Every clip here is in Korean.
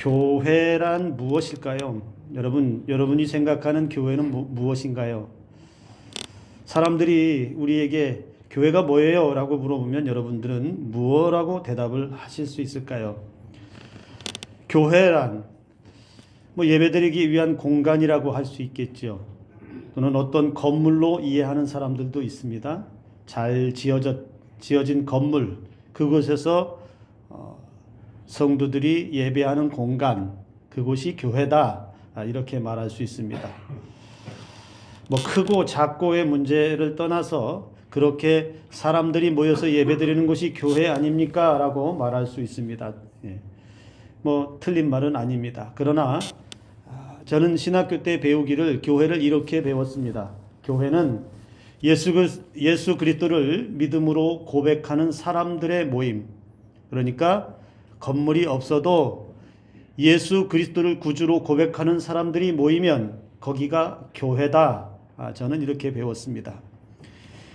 교회란 무엇일까요? 여러분이 생각하는 교회는 무엇인가요? 사람들이 우리에게 교회가 뭐예요? 라고 물어보면 여러분들은 무엇라고 대답을 하실 수 있을까요? 교회란 예배드리기 위한 공간이라고 할 수 있겠죠. 또는 어떤 건물로 이해하는 사람들도 있습니다. 잘 지어진 건물, 그곳에서 성도들이 예배하는 공간, 그곳이 교회다, 이렇게 말할 수 있습니다. 크고 작고의 문제를 떠나서 그렇게 사람들이 모여서 예배드리는 곳이 교회 아닙니까? 라고 말할 수 있습니다. 틀린 말은 아닙니다. 그러나 저는 신학교 때 배우기를 교회를 이렇게 배웠습니다. 교회는 예수 그리스도를 믿음으로 고백하는 사람들의 모임. 그러니까 건물이 없어도 예수 그리스도를 구주로 고백하는 사람들이 모이면 거기가 교회다. 저는 이렇게 배웠습니다.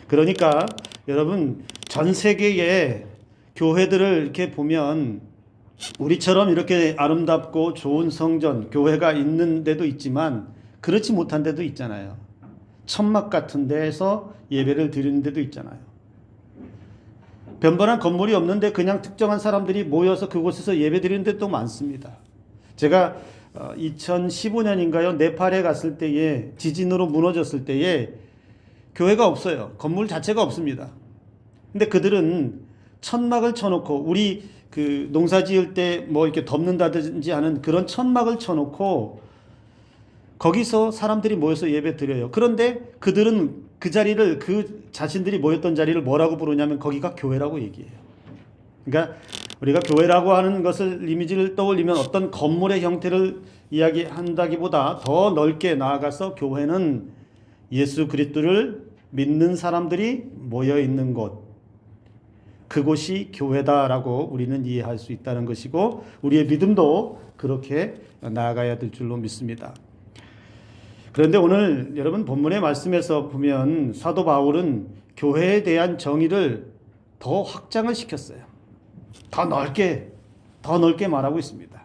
그러니까 여러분, 전 세계의 교회들을 이렇게 보면 우리처럼 이렇게 아름답고 좋은 성전, 교회가 있는 데도 있지만 그렇지 못한 데도 있잖아요. 천막 같은 데에서 예배를 드리는 데도 있잖아요. 변변한 건물이 없는데 그냥 특정한 사람들이 모여서 그곳에서 예배 드리는 데도 많습니다. 제가 2015년인가요? 네팔에 갔을 때에 지진으로 무너졌을 때에 교회가 없어요. 건물 자체가 없습니다. 근데 그들은 천막을 쳐놓고 우리 농사 지을 때 이렇게 덮는다든지 하는 그런 천막을 쳐놓고 거기서 사람들이 모여서 예배 드려요. 그런데 그들은 그 자리를, 자신들이 모였던 자리를 뭐라고 부르냐면 거기가 교회라고 얘기해요. 그러니까 우리가 교회라고 하는 것을, 이미지를 떠올리면 어떤 건물의 형태를 이야기한다기보다 더 넓게 나아가서 교회는 예수 그리스도를 믿는 사람들이 모여 있는 곳, 그곳이 교회다라고 우리는 이해할 수 있다는 것이고, 우리의 믿음도 그렇게 나아가야 될 줄로 믿습니다. 그런데 오늘 여러분 본문의 말씀에서 보면 사도 바울은 교회에 대한 정의를 더 확장을 시켰어요. 더 넓게 말하고 있습니다.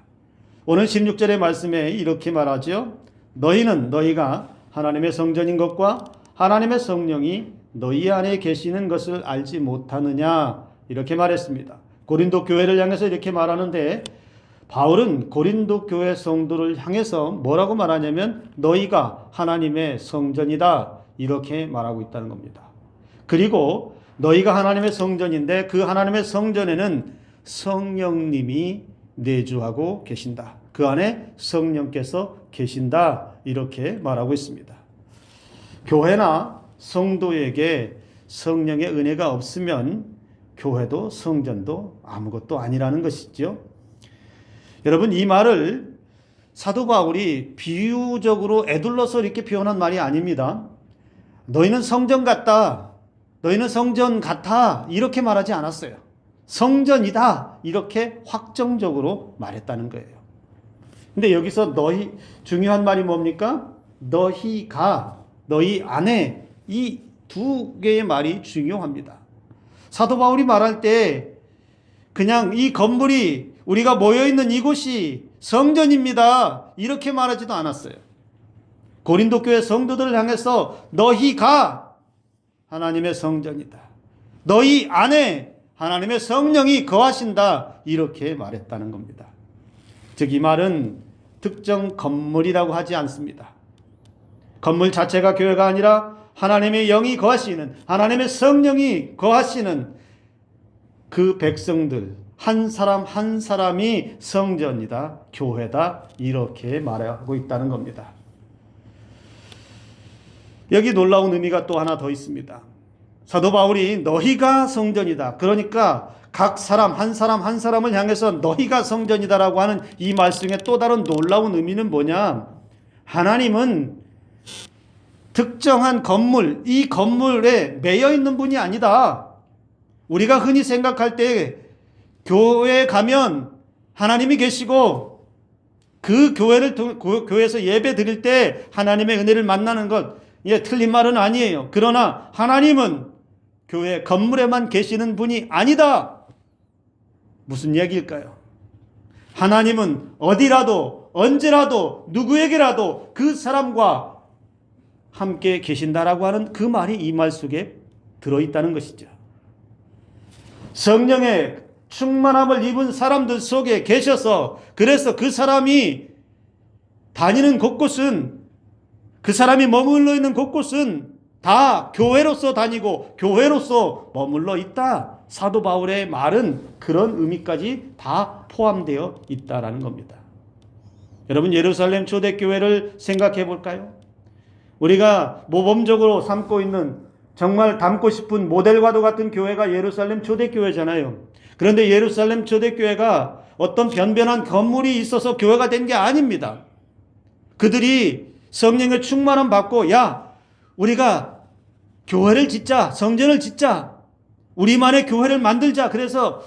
오늘 16절의 말씀에 이렇게 말하죠. 너희가 하나님의 성전인 것과 하나님의 성령이 너희 안에 계시는 것을 알지 못하느냐, 이렇게 말했습니다. 고린도 교회를 향해서 이렇게 말하는데, 바울은 고린도 교회 성도를 향해서 뭐라고 말하냐면 너희가 하나님의 성전이다, 이렇게 말하고 있다는 겁니다. 그리고 너희가 하나님의 성전인데 그 하나님의 성전에는 성령님이 내주하고 계신다. 그 안에 성령께서 계신다, 이렇게 말하고 있습니다. 교회나 성도에게 성령의 은혜가 없으면 교회도 성전도 아무것도 아니라는 것이죠. 여러분, 이 말을 사도 바울이 비유적으로 애둘러서 이렇게 표현한 말이 아닙니다. 너희는 성전 같다, 너희는 성전 같아, 이렇게 말하지 않았어요. 성전이다, 이렇게 확정적으로 말했다는 거예요. 근데 여기서 중요한 말이 뭡니까? 너희가, 너희 안에, 이 두 개의 말이 중요합니다. 사도 바울이 말할 때 그냥 이 건물이, 우리가 모여있는 이곳이 성전입니다, 이렇게 말하지도 않았어요. 고린도 교회 성도들을 향해서 너희가 하나님의 성전이다, 너희 안에 하나님의 성령이 거하신다, 이렇게 말했다는 겁니다. 즉 이 말은 특정 건물이라고 하지 않습니다. 건물 자체가 교회가 아니라 하나님의 영이 거하시는, 하나님의 성령이 거하시는 그 백성들, 한 사람 한 사람이 성전이다, 교회다, 이렇게 말하고 있다는 겁니다. 여기 놀라운 의미가 또 하나 더 있습니다. 사도 바울이 너희가 성전이다, 그러니까 각 사람 한 사람을 향해서 너희가 성전이다라고 하는 이 말씀의 또 다른 놀라운 의미는 뭐냐? 하나님은 특정한 건물, 이 건물에 매여 있는 분이 아니다. 우리가 흔히 생각할 때 교회에 가면 하나님이 계시고 그 교회에서 예배 드릴 때 하나님의 은혜를 만나는 것, 틀린 말은 아니에요. 그러나 하나님은 교회 건물에만 계시는 분이 아니다. 무슨 얘기일까요? 하나님은 어디라도 언제라도 누구에게라도 그 사람과 함께 계신다라고 하는 그 말이 이 말 속에 들어있다는 것이죠. 성령의 충만함을 입은 사람들 속에 계셔서 그래서 그 사람이 다니는 곳곳은 그 사람이 머물러 있는 곳곳은 다 교회로서 다니고 교회로서 머물러 있다. 사도 바울의 말은 그런 의미까지 다 포함되어 있다라는 겁니다. 여러분 예루살렘 초대교회를 생각해 볼까요? 우리가 모범적으로 삼고 있는 정말 닮고 싶은 모델과도 같은 교회가 예루살렘 초대교회잖아요. 그런데 예루살렘 초대교회가 어떤 변변한 건물이 있어서 교회가 된 게 아닙니다. 그들이 성령의 충만함 받고 야 우리가 교회를 짓자, 성전을 짓자, 우리만의 교회를 만들자. 그래서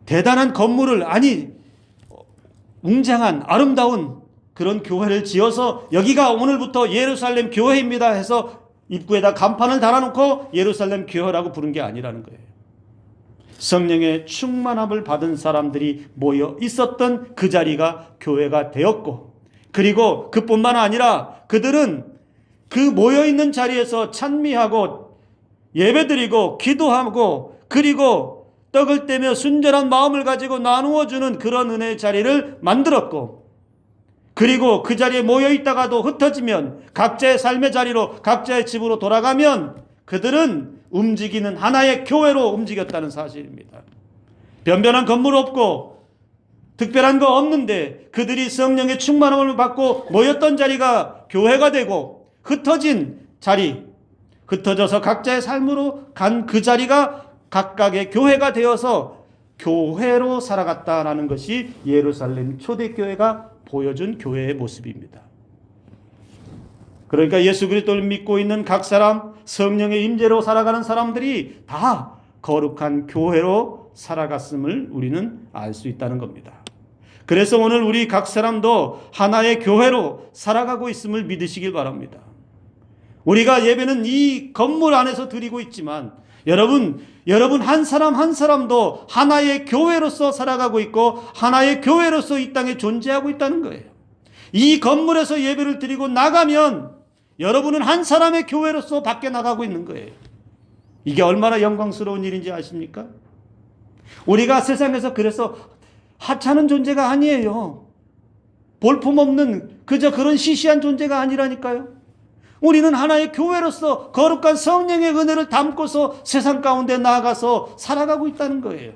대단한 건물을 웅장한 아름다운 그런 교회를 지어서 여기가 오늘부터 예루살렘 교회입니다 해서 입구에다 간판을 달아놓고 예루살렘 교회라고 부른 게 아니라는 거예요. 성령의 충만함을 받은 사람들이 모여 있었던 그 자리가 교회가 되었고, 그리고 그뿐만 아니라 그들은 그 모여있는 자리에서 찬미하고 예배드리고 기도하고 그리고 떡을 떼며 순전한 마음을 가지고 나누어주는 그런 은혜의 자리를 만들었고, 그리고 그 자리에 모여있다가도 흩어지면 각자의 삶의 자리로 각자의 집으로 돌아가면 그들은 움직이는 하나의 교회로 움직였다는 사실입니다. 변변한 건물 없고 특별한 거 없는데 그들이 성령의 충만함을 받고 모였던 자리가 교회가 되고 흩어진 자리, 흩어져서 각자의 삶으로 간 그 자리가 각각의 교회가 되어서 교회로 살아갔다라는 것이 예루살렘 초대교회가 보여준 교회의 모습입니다. 그러니까 예수 그리스도를 믿고 있는 각 사람, 성령의 임재로 살아가는 사람들이 다 거룩한 교회로 살아갔음을 우리는 알 수 있다는 겁니다. 그래서 오늘 우리 각 사람도 하나의 교회로 살아가고 있음을 믿으시길 바랍니다. 우리가 예배는 이 건물 안에서 드리고 있지만 여러분 한 사람 한 사람도 하나의 교회로서 살아가고 있고 하나의 교회로서 이 땅에 존재하고 있다는 거예요. 이 건물에서 예배를 드리고 나가면 여러분은 한 사람의 교회로서 밖에 나가고 있는 거예요. 이게 얼마나 영광스러운 일인지 아십니까? 우리가 세상에서 그래서 하찮은 존재가 아니에요. 볼품없는 그저 그런 시시한 존재가 아니라니까요. 우리는 하나의 교회로서 거룩한 성령의 은혜를 담고서 세상 가운데 나아가서 살아가고 있다는 거예요.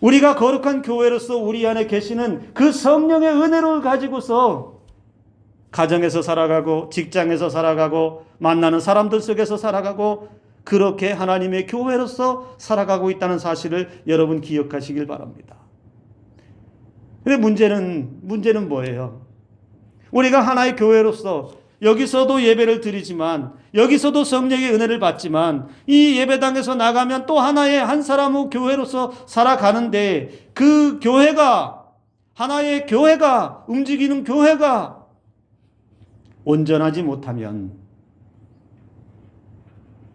우리가 거룩한 교회로서 우리 안에 계시는 그 성령의 은혜를 가지고서 가정에서 살아가고 직장에서 살아가고 만나는 사람들 속에서 살아가고 그렇게 하나님의 교회로서 살아가고 있다는 사실을 여러분 기억하시길 바랍니다. 근데 문제는 뭐예요? 우리가 하나의 교회로서 여기서도 예배를 드리지만 여기서도 성령의 은혜를 받지만 이 예배당에서 나가면 또 하나의 한 사람의 교회로서 살아가는데 그 교회가 하나의 교회가 움직이는 교회가 온전하지 못하면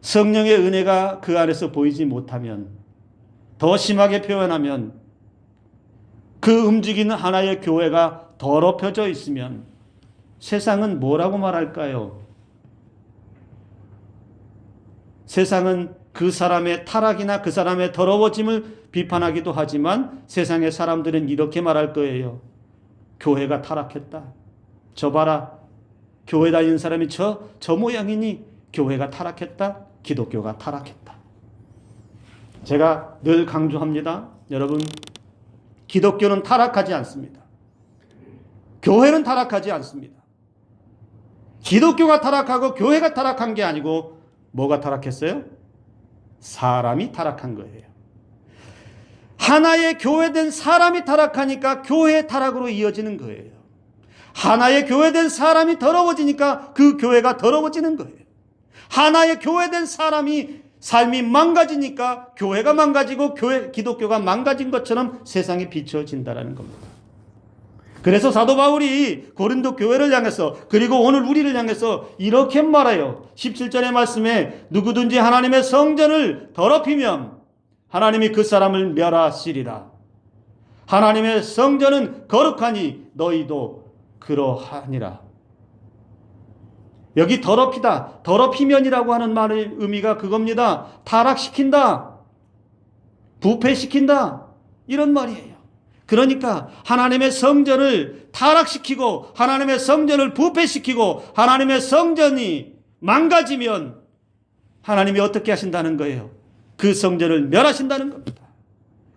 성령의 은혜가 그 안에서 보이지 못하면 더 심하게 표현하면 그 움직이는 하나의 교회가 더럽혀져 있으면 세상은 뭐라고 말할까요? 세상은 그 사람의 타락이나 그 사람의 더러워짐을 비판하기도 하지만 세상의 사람들은 이렇게 말할 거예요. 교회가 타락했다. 저 봐라. 교회 다니는 사람이 저 모양이니 교회가 타락했다. 기독교가 타락했다. 제가 늘 강조합니다. 여러분, 기독교는 타락하지 않습니다. 교회는 타락하지 않습니다. 기독교가 타락하고 교회가 타락한 게 아니고 뭐가 타락했어요? 사람이 타락한 거예요. 하나의 교회된 사람이 타락하니까 교회의 타락으로 이어지는 거예요. 하나의 교회된 사람이 더러워지니까 그 교회가 더러워지는 거예요. 하나의 교회된 사람이 삶이 망가지니까 교회가 망가지고 기독교가 망가진 것처럼 세상이 비춰진다는 겁니다. 그래서 사도 바울이 고린도 교회를 향해서 그리고 오늘 우리를 향해서 이렇게 말해요. 17절의 말씀에 누구든지 하나님의 성전을 더럽히면 하나님이 그 사람을 멸하시리라. 하나님의 성전은 거룩하니 너희도 그러하니라. 여기 더럽히다, 더럽히면이라고 하는 말의 의미가 그겁니다. 타락시킨다, 부패시킨다, 이런 말이에요. 그러니까 하나님의 성전을 타락시키고 하나님의 성전을 부패시키고 하나님의 성전이 망가지면 하나님이 어떻게 하신다는 거예요? 그 성전을 멸하신다는 겁니다.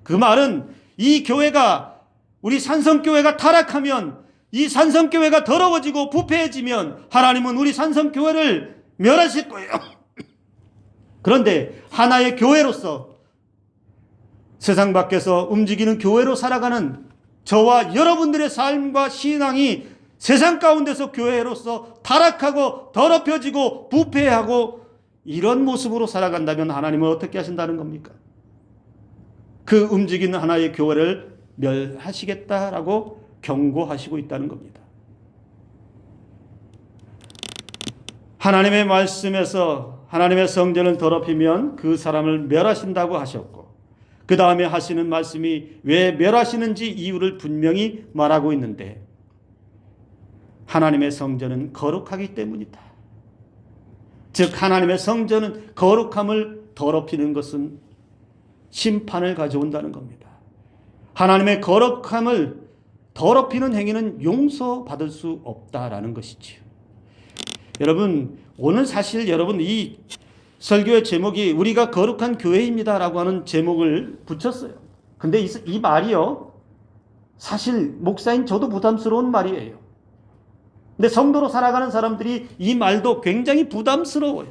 그 말은 이 교회가, 우리 산성교회가 타락하면, 이 산성교회가 더러워지고 부패해지면 하나님은 우리 산성교회를 멸하실 거예요. 그런데 하나의 교회로서 세상 밖에서 움직이는 교회로 살아가는 저와 여러분들의 삶과 신앙이 세상 가운데서 교회로서 타락하고 더럽혀지고 부패하고 이런 모습으로 살아간다면 하나님은 어떻게 하신다는 겁니까? 그 움직이는 하나의 교회를 멸하시겠다라고 경고하시고 있다는 겁니다. 하나님의 말씀에서 하나님의 성전을 더럽히면 그 사람을 멸하신다고 하셨고, 그 다음에 하시는 말씀이 왜 멸하시는지 이유를 분명히 말하고 있는데, 하나님의 성전은 거룩하기 때문이다. 즉 하나님의 성전은 거룩함을 더럽히는 것은 심판을 가져온다는 겁니다. 하나님의 거룩함을 더럽히는 행위는 용서받을 수 없다라는 것이지요. 여러분, 오늘 사실 여러분 이 설교의 제목이 우리가 거룩한 교회입니다라고 하는 제목을 붙였어요. 근데 이 말이요, 사실 목사인 저도 부담스러운 말이에요. 근데 성도로 살아가는 사람들이 이 말도 굉장히 부담스러워요.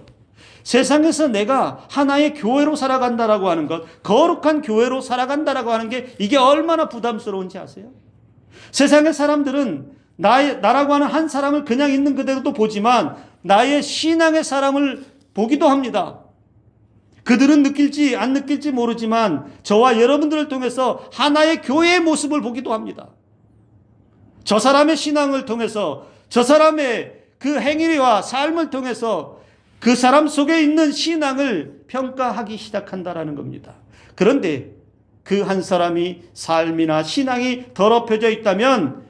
세상에서 내가 하나의 교회로 살아간다라고 하는 것, 거룩한 교회로 살아간다라고 하는 게 이게 얼마나 부담스러운지 아세요? 세상의 사람들은 나라고 하는 한 사람을 그냥 있는 그대로도 보지만 나의 신앙의 사람을 보기도 합니다. 그들은 느낄지 안 느낄지 모르지만 저와 여러분들을 통해서 하나의 교회의 모습을 보기도 합니다. 저 사람의 신앙을 통해서, 저 사람의 그 행위와 삶을 통해서 그 사람 속에 있는 신앙을 평가하기 시작한다라는 겁니다. 그런데 그 한 사람이 삶이나 신앙이 더럽혀져 있다면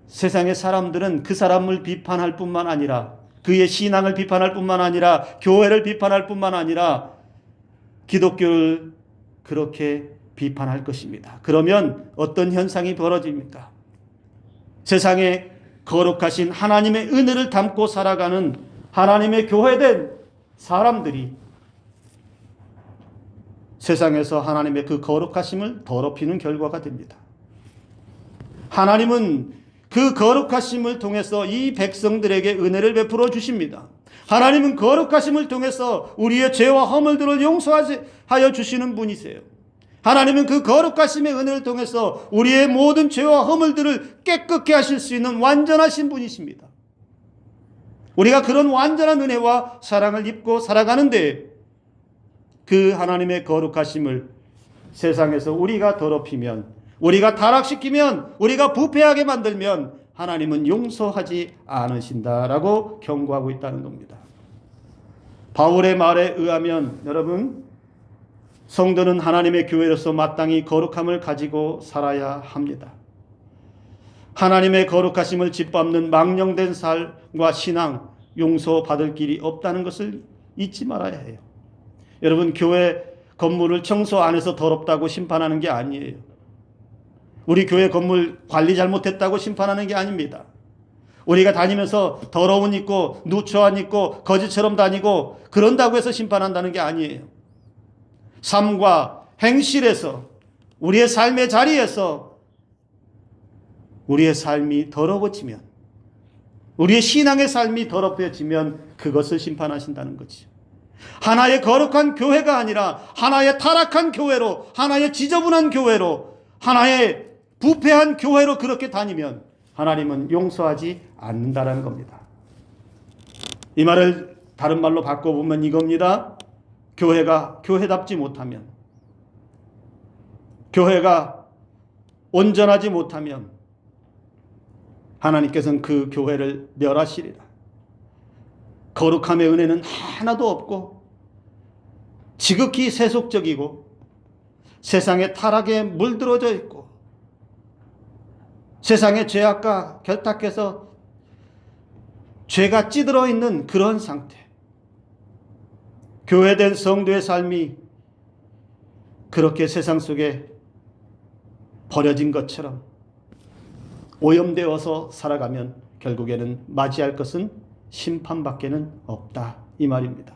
세상의 사람들은 그 사람을 비판할 뿐만 아니라, 그의 신앙을 비판할 뿐만 아니라, 교회를 비판할 뿐만 아니라 기독교를 그렇게 비판할 것입니다. 그러면 어떤 현상이 벌어집니까? 세상에 거룩하신 하나님의 은혜를 담고 살아가는 하나님의 교회된 사람들이 세상에서 하나님의 그 거룩하심을 더럽히는 결과가 됩니다. 하나님은 그 거룩하심을 통해서 이 백성들에게 은혜를 베풀어 주십니다. 하나님은 거룩하심을 통해서 우리의 죄와 허물들을 용서하여 주시는 분이세요. 하나님은 그 거룩하심의 은혜를 통해서 우리의 모든 죄와 허물들을 깨끗게 하실 수 있는 완전하신 분이십니다. 우리가 그런 완전한 은혜와 사랑을 입고 살아가는데 그 하나님의 거룩하심을 세상에서 우리가 더럽히면, 우리가 타락시키면, 우리가 부패하게 만들면 하나님은 용서하지 않으신다라고 경고하고 있다는 겁니다. 바울의 말에 의하면 여러분, 성도는 하나님의 교회로서 마땅히 거룩함을 가지고 살아야 합니다. 하나님의 거룩하심을 짓밟는 망령된 삶과 신앙, 용서받을 길이 없다는 것을 잊지 말아야 해요. 여러분, 교회 건물을 청소 안 해서 더럽다고 심판하는 게 아니에요. 우리 교회 건물 관리 잘못했다고 심판하는 게 아닙니다. 우리가 다니면서 더러운 있고 누추한 있고 거지처럼 다니고 그런다고 해서 심판한다는 게 아니에요. 삶과 행실에서, 우리의 삶의 자리에서 우리의 삶이 더러워지면, 우리의 신앙의 삶이 더럽혀지면 그것을 심판하신다는 거죠. 하나의 거룩한 교회가 아니라 하나의 타락한 교회로, 하나의 지저분한 교회로, 하나의 부패한 교회로 그렇게 다니면 하나님은 용서하지 않는다는 겁니다. 이 말을 다른 말로 바꿔보면 이겁니다. 교회가 교회답지 못하면, 교회가 온전하지 못하면 하나님께서는 그 교회를 멸하시리라. 거룩함의 은혜는 하나도 없고 지극히 세속적이고 세상의 타락에 물들어져 있고 세상의 죄악과 결탁해서 죄가 찌들어 있는 그런 상태. 교회된 성도의 삶이 그렇게 세상 속에 버려진 것처럼 오염되어서 살아가면 결국에는 맞이할 것은 심판밖에는 없다, 이 말입니다.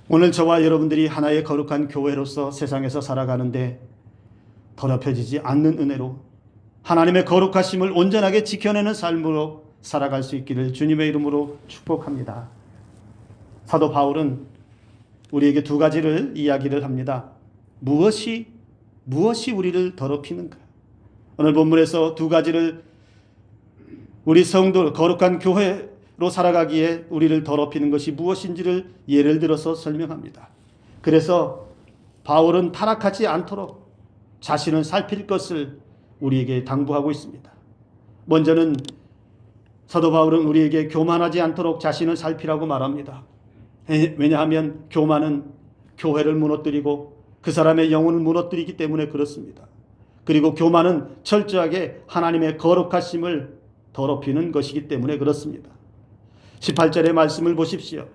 오늘 저와 여러분들이 하나의 거룩한 교회로서 세상에서 살아가는데 더럽혀지지 않는 은혜로 하나님의 거룩하심을 온전하게 지켜내는 삶으로 살아갈 수 있기를 주님의 이름으로 축복합니다. 사도 바울은 우리에게 두 가지를 이야기를 합니다. 무엇이 우리를 더럽히는가? 오늘 본문에서 두 가지를 우리 성도 거룩한 교회로 살아가기에 우리를 더럽히는 것이 무엇인지를 예를 들어서 설명합니다. 그래서 바울은 타락하지 않도록 자신을 살필 것을 우리에게 당부하고 있습니다. 먼저는 사도 바울은 우리에게 교만하지 않도록 자신을 살피라고 말합니다. 왜냐하면 교만은 교회를 무너뜨리고 그 사람의 영혼을 무너뜨리기 때문에 그렇습니다. 그리고 교만은 철저하게 하나님의 거룩하심을 더럽히는 것이기 때문에 그렇습니다. 18절의 말씀을 보십시오.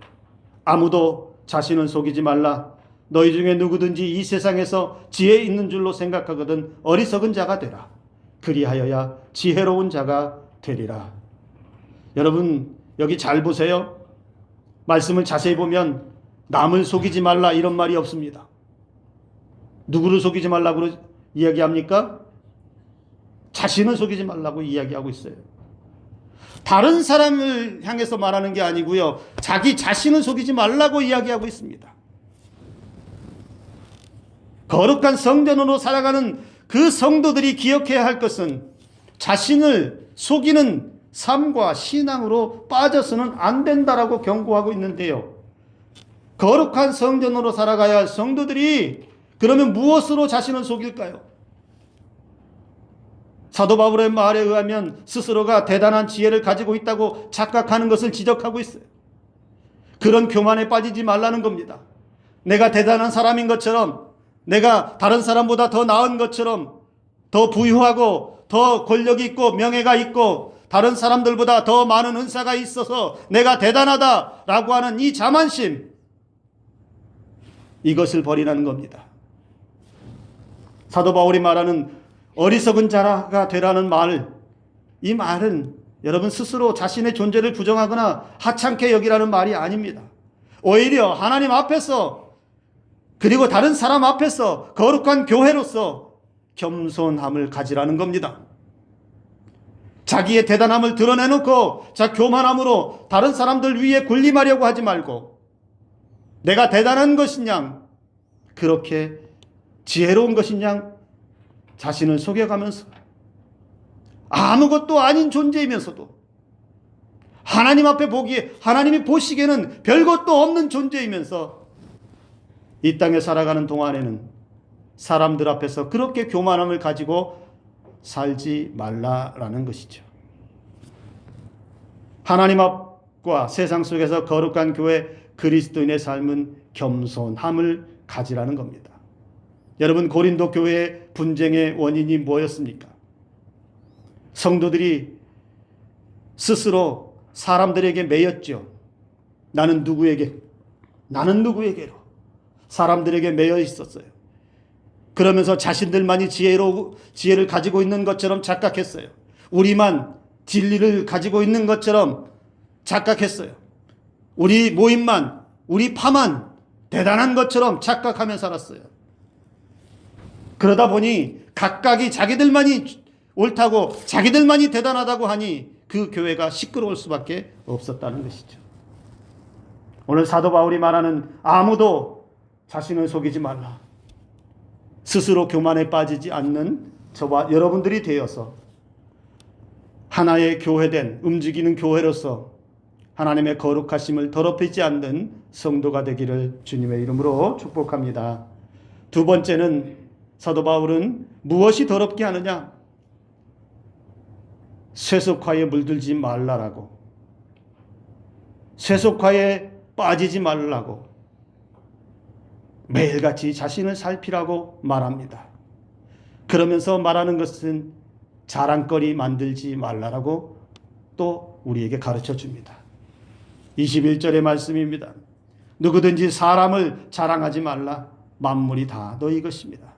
아무도 자신을 속이지 말라. 너희 중에 누구든지 이 세상에서 지혜 있는 줄로 생각하거든 어리석은 자가 되라. 그리하여야 지혜로운 자가 되리라. 여러분 여기 잘 보세요. 말씀을 자세히 보면 남을 속이지 말라 이런 말이 없습니다. 누구를 속이지 말라고 이야기합니까? 자신을 속이지 말라고 이야기하고 있어요. 다른 사람을 향해서 말하는 게 아니고요. 자기 자신을 속이지 말라고 이야기하고 있습니다. 거룩한 성전으로 살아가는 그 성도들이 기억해야 할 것은 자신을 속이는 삶과 신앙으로 빠져서는 안 된다라고 경고하고 있는데요. 거룩한 성전으로 살아가야 할 성도들이 그러면 무엇으로 자신을 속일까요? 사도 바울의 말에 의하면 스스로가 대단한 지혜를 가지고 있다고 착각하는 것을 지적하고 있어요. 그런 교만에 빠지지 말라는 겁니다. 내가 대단한 사람인 것처럼, 내가 다른 사람보다 더 나은 것처럼, 더 부유하고 더 권력이 있고 명예가 있고 다른 사람들보다 더 많은 은사가 있어서 내가 대단하다라고 하는 이 자만심, 이것을 버리라는 겁니다. 사도 바울이 말하는 어리석은 자가 되라는 말, 이 말은 여러분 스스로 자신의 존재를 부정하거나 하찮게 여기라는 말이 아닙니다. 오히려 하나님 앞에서 그리고 다른 사람 앞에서 거룩한 교회로서 겸손함을 가지라는 겁니다. 자기의 대단함을 드러내놓고 교만함으로 다른 사람들 위에 군림하려고 하지 말고 내가 대단한 것이냐, 그렇게 지혜로운 것이냐 자신을 속여가면서 아무것도 아닌 존재이면서도 하나님 앞에 보기에, 하나님이 보시기에는 별것도 없는 존재이면서 이 땅에 살아가는 동안에는 사람들 앞에서 그렇게 교만함을 가지고 살지 말라라는 것이죠. 하나님 앞과 세상 속에서 거룩한 교회 그리스도인의 삶은 겸손함을 가지라는 겁니다. 여러분 고린도 교회의 분쟁의 원인이 뭐였습니까? 성도들이 스스로 사람들에게 매였죠. 나는 누구에게로 사람들에게 매여 있었어요. 그러면서 자신들만이 지혜를 가지고 있는 것처럼 착각했어요. 우리만 진리를 가지고 있는 것처럼 착각했어요. 우리 모임만, 우리 파만 대단한 것처럼 착각하며 살았어요. 그러다 보니 각각이 자기들만이 옳다고 자기들만이 대단하다고 하니 그 교회가 시끄러울 수밖에 없었다는 것이죠. 오늘 사도 바울이 말하는 아무도 자신을 속이지 말라. 스스로 교만에 빠지지 않는 저와 여러분들이 되어서 하나의 교회된 움직이는 교회로서 하나님의 거룩하심을 더럽히지 않는 성도가 되기를 주님의 이름으로 축복합니다. 두 번째는 사도 바울은 무엇이 더럽게 하느냐? 세속화에 물들지 말라라고, 세속화에 빠지지 말라고 매일같이 자신을 살피라고 말합니다. 그러면서 말하는 것은 자랑거리 만들지 말라라고 또 우리에게 가르쳐 줍니다. 21절의 말씀입니다. 누구든지 사람을 자랑하지 말라. 만물이 다 너희 것입니다.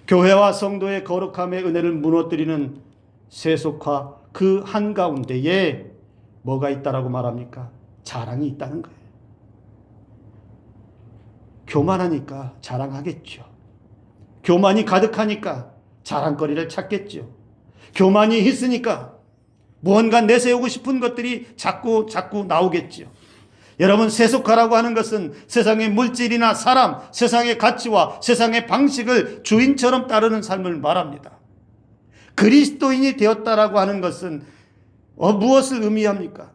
교회와 성도의 거룩함의 은혜를 무너뜨리는 세속화 그 한가운데에 뭐가 있다라고 말합니까? 자랑이 있다는 거예요. 교만하니까 자랑하겠죠. 교만이 가득하니까 자랑거리를 찾겠죠. 교만이 있으니까 무언가 내세우고 싶은 것들이 자꾸 나오겠죠. 여러분, 세속화라고 하는 것은 세상의 물질이나 사람, 세상의 가치와 세상의 방식을 주인처럼 따르는 삶을 말합니다. 그리스도인이 되었다라고 하는 것은 무엇을 의미합니까?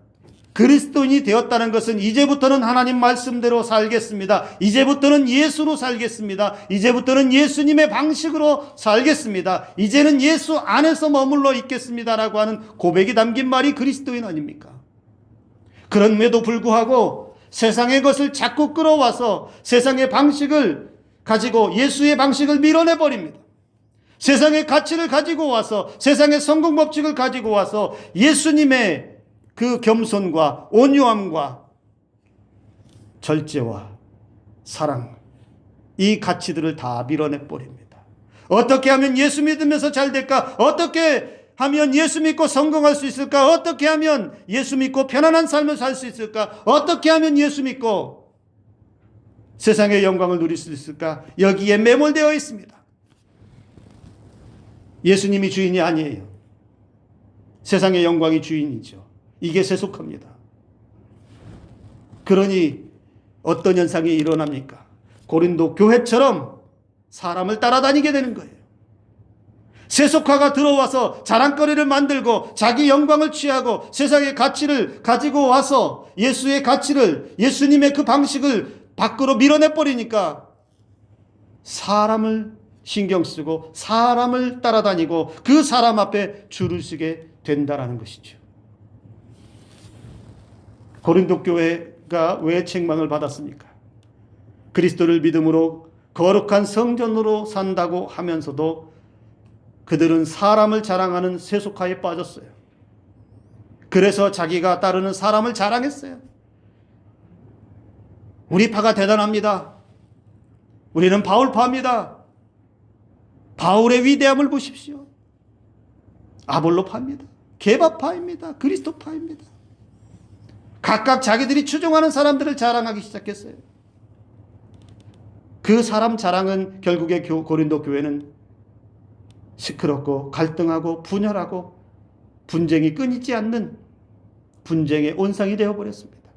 그리스도인이 되었다는 것은 이제부터는 하나님 말씀대로 살겠습니다. 이제부터는 예수로 살겠습니다. 이제부터는 예수님의 방식으로 살겠습니다. 이제는 예수 안에서 머물러 있겠습니다라고 하는 고백이 담긴 말이 그리스도인 아닙니까? 그럼에도 불구하고 세상의 것을 자꾸 끌어와서 세상의 방식을 가지고 예수의 방식을 밀어내버립니다. 세상의 가치를 가지고 와서 세상의 성공 법칙을 가지고 와서 예수님의 그 겸손과 온유함과 절제와 사랑, 이 가치들을 다 밀어내버립니다. 어떻게 하면 예수 믿으면서 잘 될까? 어떻게 하면 예수 믿고 성공할 수 있을까? 어떻게 하면 예수 믿고 편안한 삶을 살 수 있을까? 어떻게 하면 예수 믿고 세상의 영광을 누릴 수 있을까? 여기에 매몰되어 있습니다. 예수님이 주인이 아니에요. 세상의 영광이 주인이죠. 이게 세속화입니다. 그러니 어떤 현상이 일어납니까? 고린도 교회처럼 사람을 따라다니게 되는 거예요. 세속화가 들어와서 자랑거리를 만들고 자기 영광을 취하고 세상의 가치를 가지고 와서 예수의 가치를, 예수님의 그 방식을 밖으로 밀어내버리니까 사람을 신경 쓰고 사람을 따라다니고 그 사람 앞에 줄을 서게 된다라는 것이죠. 고린도 교회가 왜 책망을 받았습니까? 그리스도를 믿음으로 거룩한 성전으로 산다고 하면서도 그들은 사람을 자랑하는 세속화에 빠졌어요. 그래서 자기가 따르는 사람을 자랑했어요. 우리 파가 대단합니다. 우리는 바울파입니다. 바울의 위대함을 보십시오. 아볼로파입니다. 게바파입니다. 그리스도파입니다. 각각 자기들이 추종하는 사람들을 자랑하기 시작했어요. 그 사람 자랑은 결국에 고린도 교회는 시끄럽고 갈등하고 분열하고 분쟁이 끊이지 않는 분쟁의 온상이 되어버렸습니다.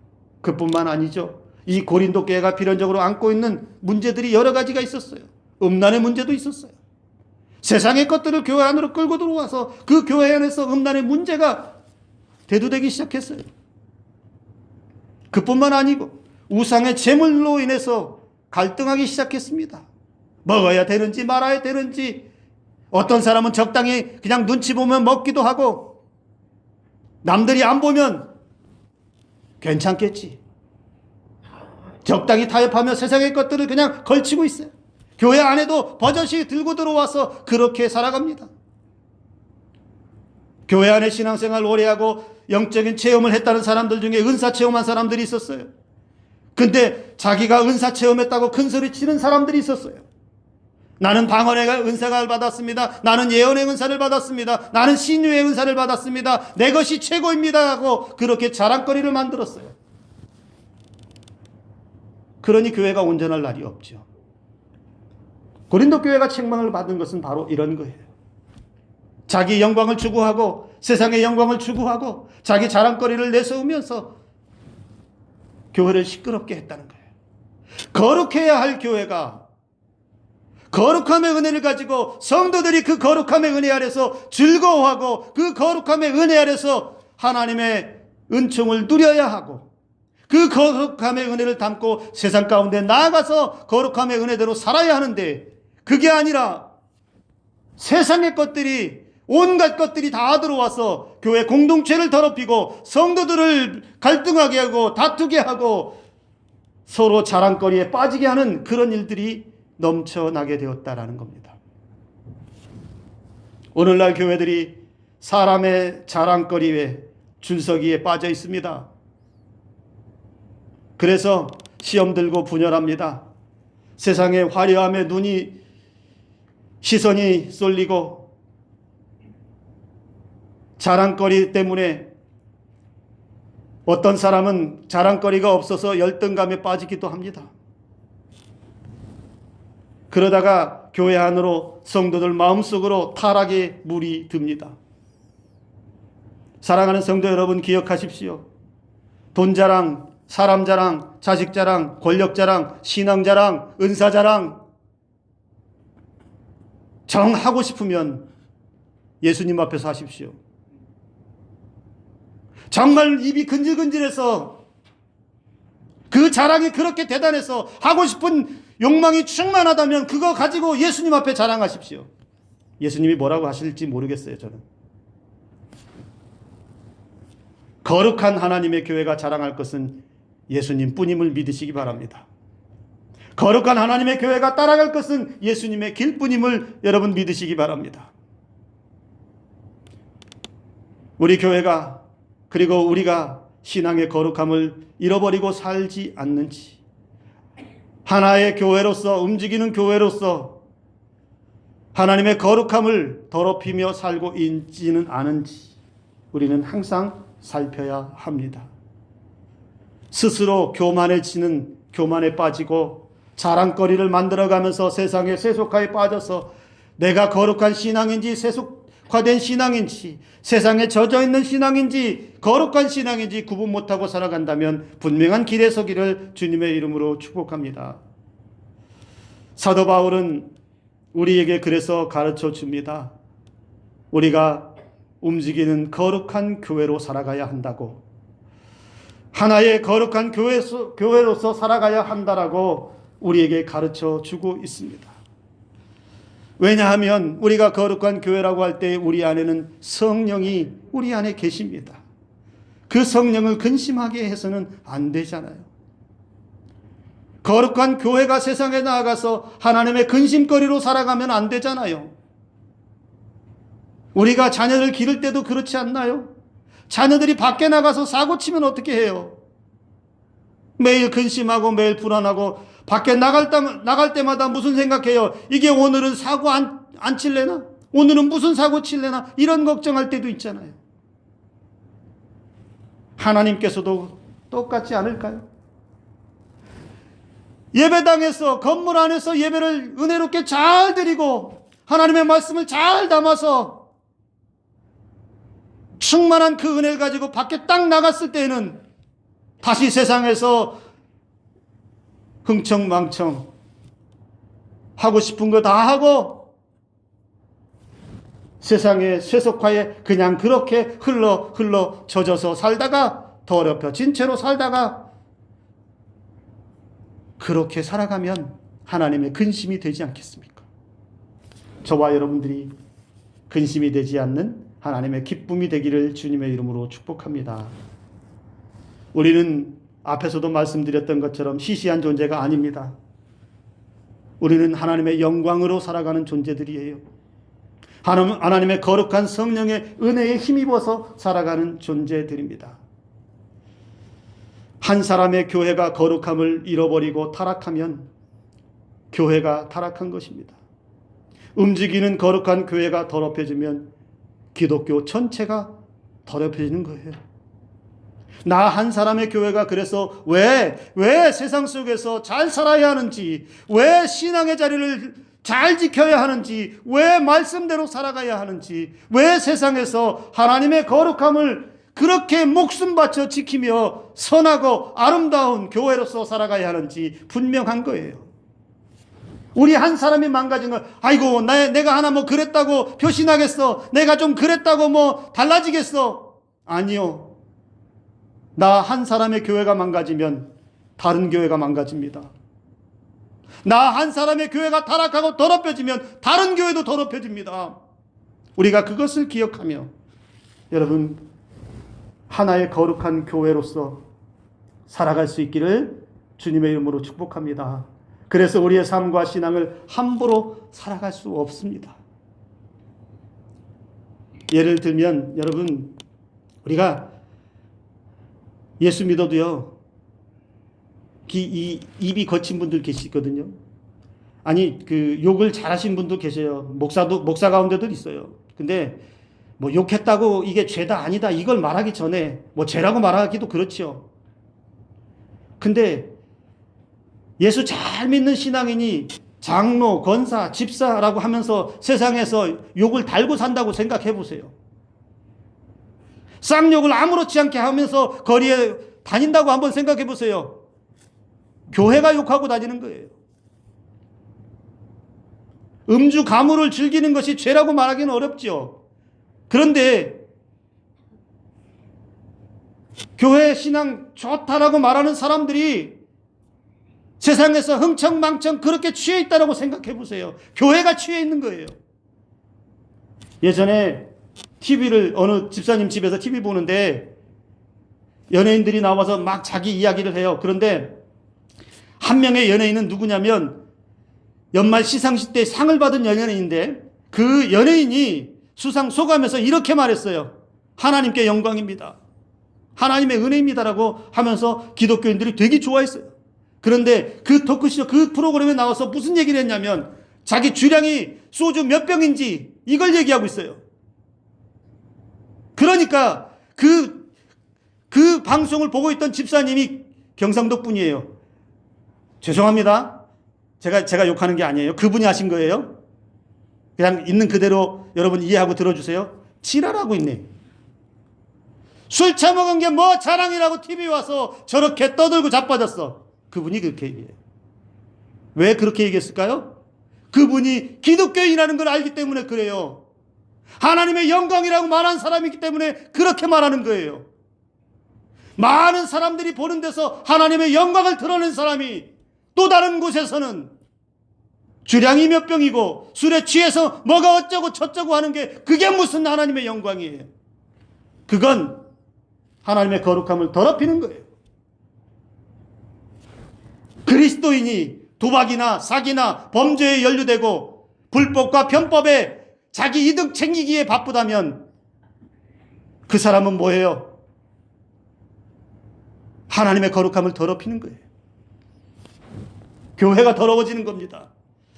그뿐만 아니죠. 이 고린도 교회가 필연적으로 안고 있는 문제들이 여러 가지가 있었어요. 음란의 문제도 있었어요. 세상의 것들을 교회 안으로 끌고 들어와서 그 교회 안에서 음란의 문제가 대두되기 시작했어요. 그뿐만 아니고 우상의 제물로 인해서 갈등하기 시작했습니다. 먹어야 되는지 말아야 되는지, 어떤 사람은 적당히 그냥 눈치 보면 먹기도 하고 남들이 안 보면 괜찮겠지, 적당히 타협하며 세상의 것들을 그냥 걸치고 있어요. 교회 안에도 버젓이 들고 들어와서 그렇게 살아갑니다. 교회 안에 신앙생활 오래 하고 영적인 체험을 했다는 사람들 중에 은사 체험한 사람들이 있었어요. 근데 자기가 은사 체험했다고 큰 소리 치는 사람들이 있었어요. 나는 방언의 은사를 받았습니다. 나는 예언의 은사를 받았습니다. 나는 신유의 은사를 받았습니다. 내 것이 최고입니다 하고 그렇게 자랑거리를 만들었어요. 그러니 교회가 온전할 날이 없죠. 고린도 교회가 책망을 받은 것은 바로 이런 거예요. 자기 영광을 추구하고 세상의 영광을 추구하고 자기 자랑거리를 내세우면서 교회를 시끄럽게 했다는 거예요. 거룩해야 할 교회가 거룩함의 은혜를 가지고 성도들이 그 거룩함의 은혜 아래서 즐거워하고 그 거룩함의 은혜 아래서 하나님의 은총을 누려야 하고 그 거룩함의 은혜를 담고 세상 가운데 나아가서 거룩함의 은혜대로 살아야 하는데, 그게 아니라 세상의 것들이, 온갖 것들이 다 들어와서 교회 공동체를 더럽히고 성도들을 갈등하게 하고 다투게 하고 서로 자랑거리에 빠지게 하는 그런 일들이 넘쳐나게 되었다라는 겁니다. 오늘날 교회들이 사람의 자랑거리에 줄서기에 빠져 있습니다. 그래서 시험 들고 분열합니다. 세상의 화려함에 시선이 쏠리고 자랑거리 때문에 어떤 사람은 자랑거리가 없어서 열등감에 빠지기도 합니다. 그러다가 교회 안으로 성도들 마음속으로 타락의 물이 듭니다. 사랑하는 성도 여러분, 기억하십시오. 돈 자랑, 사람 자랑, 자식 자랑, 권력 자랑, 신앙 자랑, 은사 자랑 정하고 싶으면 예수님 앞에서 하십시오. 정말 입이 근질근질해서 그 자랑이 그렇게 대단해서 하고 싶은 욕망이 충만하다면 그거 가지고 예수님 앞에 자랑하십시오. 예수님이 뭐라고 하실지 모르겠어요. 저는 거룩한 하나님의 교회가 자랑할 것은 예수님 뿐임을 믿으시기 바랍니다. 거룩한 하나님의 교회가 따라갈 것은 예수님의 길뿐임을 여러분 믿으시기 바랍니다. 우리 교회가 그리고 우리가 신앙의 거룩함을 잃어버리고 살지 않는지, 하나의 교회로서 움직이는 교회로서 하나님의 거룩함을 더럽히며 살고 있지는 않은지 우리는 항상 살펴야 합니다. 스스로 교만에 빠지고 자랑거리를 만들어가면서 세상의 세속화에 빠져서 내가 거룩한 신앙인지 세속화된 신앙인지 세상에 젖어있는 신앙인지 거룩한 신앙인지 구분 못하고 살아간다면 분명한 길에 서기를 주님의 이름으로 축복합니다. 사도 바울은 우리에게 그래서 가르쳐 줍니다. 우리가 움직이는 거룩한 교회로 살아가야 한다고, 하나의 거룩한 교회로서 살아가야 한다라고 우리에게 가르쳐 주고 있습니다. 왜냐하면 우리가 거룩한 교회라고 할 때 우리 안에는 성령이 우리 안에 계십니다. 그 성령을 근심하게 해서는 안 되잖아요. 거룩한 교회가 세상에 나아가서 하나님의 근심거리로 살아가면 안 되잖아요. 우리가 자녀를 기를 때도 그렇지 않나요? 자녀들이 밖에 나가서 사고 치면 어떻게 해요? 매일 근심하고 매일 불안하고 밖에 나갈 때마다 무슨 생각해요? 이게 오늘은 사고 안 칠래나? 오늘은 무슨 사고 칠래나? 이런 걱정할 때도 있잖아요. 하나님께서도 똑같지 않을까요? 예배당에서 건물 안에서 예배를 은혜롭게 잘 드리고 하나님의 말씀을 잘 담아서 충만한 그 은혜를 가지고 밖에 딱 나갔을 때에는 다시 세상에서 흥청망청 하고 싶은 거 다 하고 세상의 세속화에 그냥 그렇게 흘러 젖어서 살다가 더럽혀진 채로 살다가 그렇게 살아가면 하나님의 근심이 되지 않겠습니까? 저와 여러분들이 근심이 되지 않는 하나님의 기쁨이 되기를 주님의 이름으로 축복합니다. 우리는 앞에서도 말씀드렸던 것처럼 시시한 존재가 아닙니다. 우리는 하나님의 영광으로 살아가는 존재들이에요. 하나님의 거룩한 성령의 은혜에 힘입어서 살아가는 존재들입니다. 한 사람의 교회가 거룩함을 잃어버리고 타락하면 교회가 타락한 것입니다. 움직이는 거룩한 교회가 더럽혀지면 기독교 전체가 더럽혀지는 거예요. 나 한 사람의 교회가 그래서 왜 세상 속에서 잘 살아야 하는지, 왜 신앙의 자리를 잘 지켜야 하는지, 왜 말씀대로 살아가야 하는지, 왜 세상에서 하나님의 거룩함을 그렇게 목숨 바쳐 지키며 선하고 아름다운 교회로서 살아가야 하는지 분명한 거예요. 우리 한 사람이 망가진 거, 아이고 내가 하나 뭐 그랬다고 표신하겠어, 내가 좀 그랬다고 뭐 달라지겠어. 아니요. 나 한 사람의 교회가 망가지면 다른 교회가 망가집니다. 나 한 사람의 교회가 타락하고 더럽혀지면 다른 교회도 더럽혀집니다. 우리가 그것을 기억하며 여러분 하나의 거룩한 교회로서 살아갈 수 있기를 주님의 이름으로 축복합니다. 그래서 우리의 삶과 신앙을 함부로 살아갈 수 없습니다. 예를 들면 여러분, 우리가 예수 믿어도요, 이 입이 거친 분들 계시거든요. 아니, 그 욕을 잘하신 분도 계세요. 목사 가운데도 있어요. 근데 뭐 욕했다고 이게 죄다 아니다 이걸 말하기 전에 뭐 죄라고 말하기도 그렇지요. 근데 예수 잘 믿는 신앙인이 장로, 권사, 집사라고 하면서 세상에서 욕을 달고 산다고 생각해 보세요. 쌍욕을 아무렇지 않게 하면서 거리에 다닌다고 한번 생각해 보세요. 교회가 욕하고 다니는 거예요. 음주 가무를 즐기는 것이 죄라고 말하기는 어렵죠. 그런데 교회 신앙 좋다라고 말하는 사람들이 세상에서 흥청망청 그렇게 취해 있다라고 생각해 보세요. 교회가 취해 있는 거예요. 예전에 TV를 어느 집사님 집에서 TV 보는데 연예인들이 나와서 막 자기 이야기를 해요. 그런데 한 명의 연예인은 누구냐면 연말 시상식 때 상을 받은 연예인인데 그 연예인이 수상 소감에서 이렇게 말했어요. 하나님께 영광입니다. 하나님의 은혜입니다라고 하면서 기독교인들이 되게 좋아했어요. 그런데 그 토크쇼 그 프로그램에 나와서 무슨 얘기를 했냐면 자기 주량이 소주 몇 병인지 이걸 얘기하고 있어요. 그러니까 그 방송을 보고 있던 집사님이 경상도 분이에요. 죄송합니다. 제가 욕하는 게 아니에요. 그분이 하신 거예요. 그냥 있는 그대로 여러분 이해하고 들어주세요. 지랄하고 있네. 술 처먹은 게 뭐 자랑이라고 TV 와서 저렇게 떠들고 자빠졌어. 그분이 그렇게 얘기해요. 왜 그렇게 얘기했을까요? 그분이 기독교인이라는 걸 알기 때문에 그래요. 하나님의 영광이라고 말한 사람이기 때문에 그렇게 말하는 거예요. 많은 사람들이 보는 데서 하나님의 영광을 드러낸 사람이 또 다른 곳에서는 주량이 몇 병이고 술에 취해서 뭐가 어쩌고 저쩌고 하는 게 그게 무슨 하나님의 영광이에요. 그건 하나님의 거룩함을 더럽히는 거예요. 그리스도인이 도박이나 사기나 범죄에 연루되고 불법과 편법에 자기 이득 챙기기에 바쁘다면 그 사람은 뭐예요? 하나님의 거룩함을 더럽히는 거예요. 교회가 더러워지는 겁니다.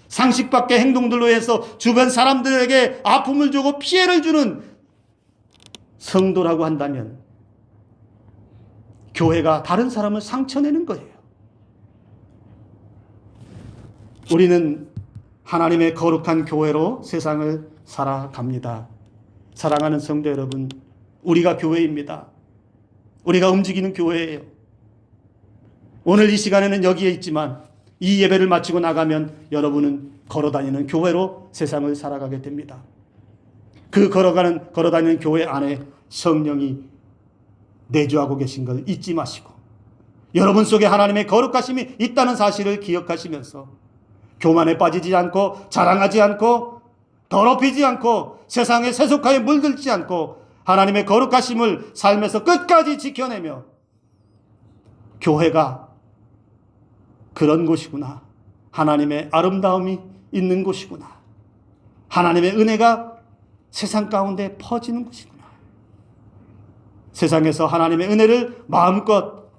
상식 밖의 행동들로 해서 주변 사람들에게 아픔을 주고 피해를 주는 성도라고 한다면 교회가 다른 사람을 상처내는 거예요. 우리는 하나님의 거룩한 교회로 세상을 살아갑니다. 사랑하는 성도 여러분, 우리가 교회입니다. 우리가 움직이는 교회예요. 오늘 이 시간에는 여기에 있지만 이 예배를 마치고 나가면 여러분은 걸어다니는 교회로 세상을 살아가게 됩니다. 그 걸어다니는 교회 안에 성령이 내주하고 계신 걸 잊지 마시고 여러분 속에 하나님의 거룩하심이 있다는 사실을 기억하시면서 교만에 빠지지 않고 자랑하지 않고 더럽히지 않고 세상의 세속화에 물들지 않고 하나님의 거룩하심을 삶에서 끝까지 지켜내며 교회가 그런 곳이구나. 하나님의 아름다움이 있는 곳이구나. 하나님의 은혜가 세상 가운데 퍼지는 곳이구나. 세상에서 하나님의 은혜를 마음껏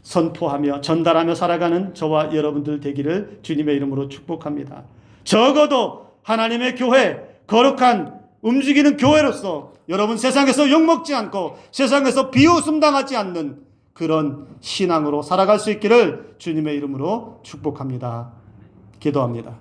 선포하며 전달하며 살아가는 저와 여러분들 되기를 주님의 이름으로 축복합니다. 적어도 하나님의 교회, 거룩한 움직이는 교회로서 여러분 세상에서 욕먹지 않고 세상에서 비웃음 당하지 않는 그런 신앙으로 살아갈 수 있기를 주님의 이름으로 축복합니다. 기도합니다.